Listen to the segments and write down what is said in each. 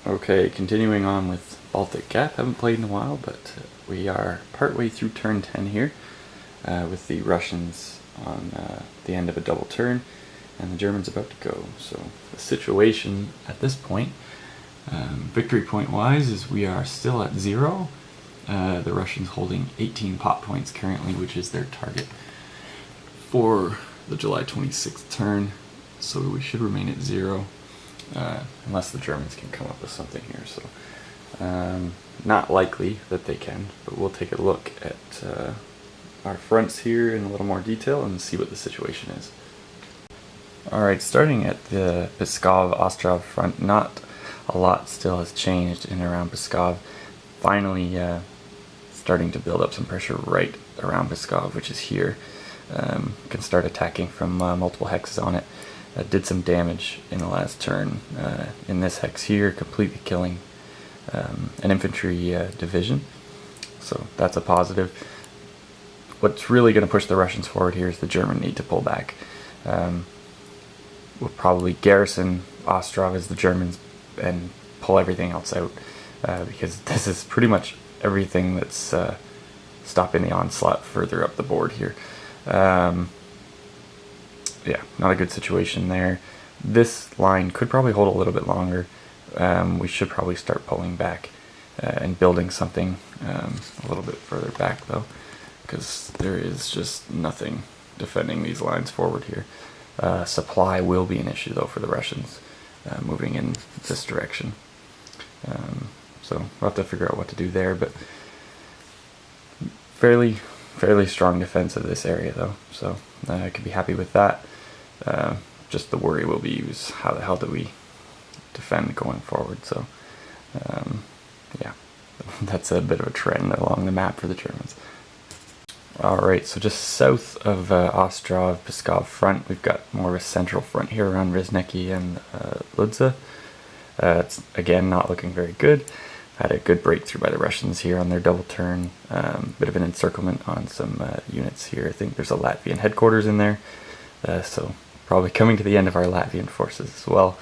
Okay, continuing on with Baltic Gap. Haven't played in a while, but we are partway through turn 10 here, with the Russians on the end of a double turn, and the Germans about to go. So the situation at this point, victory point wise, is we are still at 0. The Russians holding 18 pot points currently, which is their target for the July 26th turn. So we should remain at 0. Unless the Germans can come up with something here. So not likely that they can, but we'll take a look at our fronts here in a little more detail and see what the situation is. Alright, starting at the Pskov-Ostrov front, not a lot still has changed in and around Pskov. Finally starting to build up some pressure right around Pskov, which is here. Can start attacking from multiple hexes on it. Did some damage in the last turn in this hex here, completely killing an infantry division. So that's a positive. What's really going to push the Russians forward here is the German need to pull back. We'll probably garrison Ostrov as the Germans and pull everything else out, because this is pretty much everything that's stopping the onslaught further up the board here. Yeah, not a good situation there. This line could probably hold a little bit longer. We should probably start pulling back and building something a little bit further back though, because there is just nothing defending these lines forward here. Supply will be an issue though for the Russians moving in this direction. So we'll have to figure out what to do there, but fairly strong defense of this area though, so I could be happy with that. Just the worry will be is how the hell do we defend going forward. So yeah, that's a bit of a trend along the map for the Germans. Alright, so just south of Ostrov Pskov front, we've got more of a central front here around Rizneki and Ludza. It's again not looking very good. Had a good breakthrough by the Russians here on their double turn. Bit of an encirclement on some units here. I think there's a Latvian headquarters in there, so probably coming to the end of our Latvian forces as well.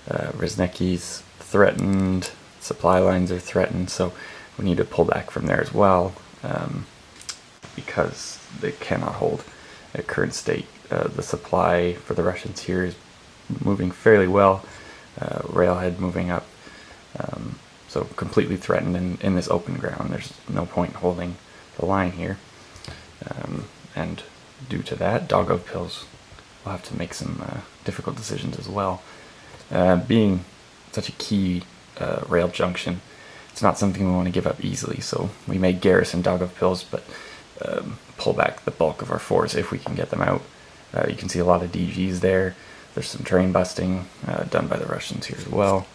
Rizneki's threatened, supply lines are threatened, so we need to pull back from there as well, because they cannot hold at current state. The supply for the Russians here is moving fairly well. Railhead moving up. So completely threatened in this open ground. There's no point holding the line here. And due to that, Daugavpils will have to make some difficult decisions as well. Being such a key rail junction, it's not something we want to give up easily, so we may garrison Daugavpils, but pull back the bulk of our force if we can get them out. You can see a lot of DGs there. There's some train busting done by the Russians here as well.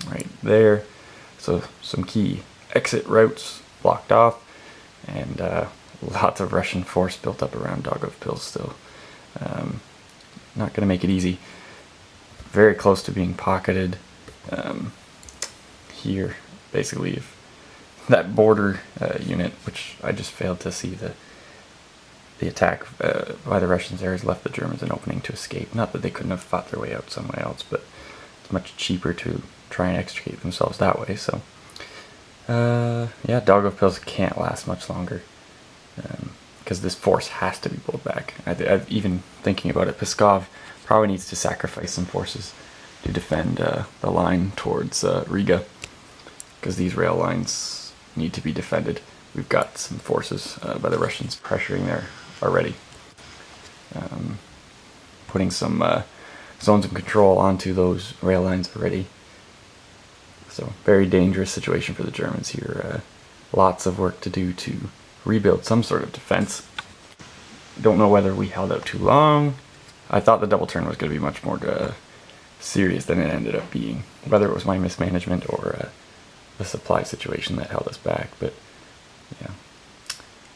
Right there. So some key exit routes blocked off, and lots of Russian force built up around Daugavpils still. Not going to make it easy. Very close to being pocketed here. Basically, if that border unit, which I just failed to see the attack by the Russians there, has left the Germans an opening to escape. Not that they couldn't have fought their way out somewhere else, but it's much cheaper to try and extricate themselves that way. So yeah, Daugavpils can't last much longer, because this force has to be pulled back. I've even thinking about it, Pskov probably needs to sacrifice some forces to defend the line towards Riga, because these rail lines need to be defended. We've got some forces by the Russians pressuring there already, putting some zones of control onto those rail lines already. So very dangerous situation for the Germans here. Lots of work to do to rebuild some sort of defense. Don't know whether we held out too long. I thought the double turn was going to be much more serious than it ended up being. Whether it was my mismanagement or the supply situation that held us back, but yeah.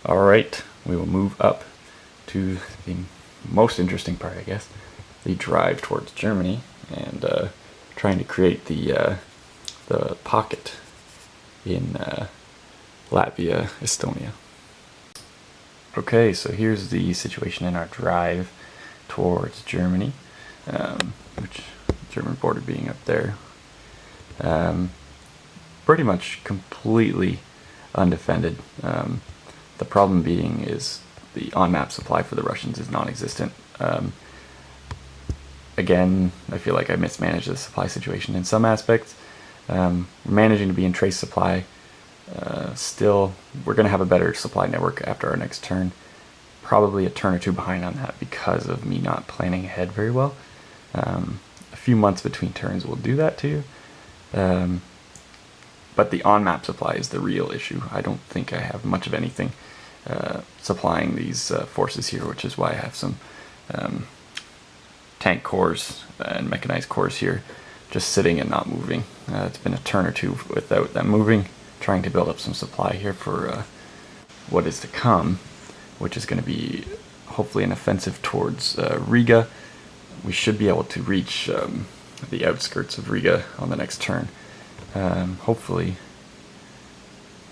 Alright, we will move up to the most interesting part, I guess. The drive towards Germany, and trying to create the pocket in Latvia, Estonia. Okay, so here's the situation in our drive towards Germany, which German border being up there. Pretty much completely undefended. The problem being is the on-map supply for the Russians is non-existent. Again, I feel like I mismanaged the supply situation in some aspects. We're managing to be in trace supply. Still, we're going to have a better supply network after our next turn. Probably a turn or two behind on that because of me not planning ahead very well. A few months between turns will do that to you. But the on-map supply is the real issue. I don't think I have much of anything supplying these forces here, which is why I have some tank corps and mechanized corps here just sitting and not moving. It's been a turn or two without them moving, trying to build up some supply here for what is to come, which is going to be hopefully an offensive towards Riga. We should be able to reach the outskirts of Riga on the next turn. Hopefully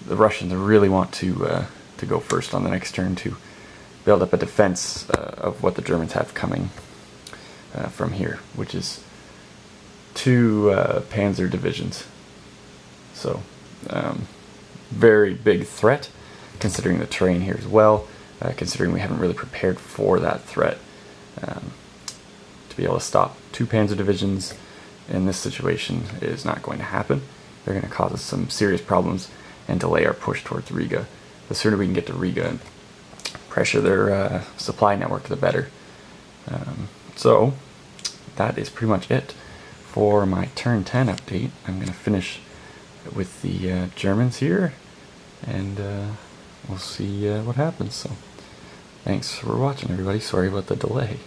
the Russians really want to go first on the next turn to build up a defense of what the Germans have coming from here, which is 2 panzer divisions. So very big threat considering the terrain here as well, considering we haven't really prepared for that threat. To be able to stop 2 panzer divisions in this situation is not going to happen. They're going to cause us some serious problems and delay our push towards Riga. The sooner we can get to Riga and pressure their supply network, the better. So that is pretty much it for my turn 10 update. I'm going to finish with the Germans here, and we'll see what happens. So thanks for watching, everybody. Sorry about the delay.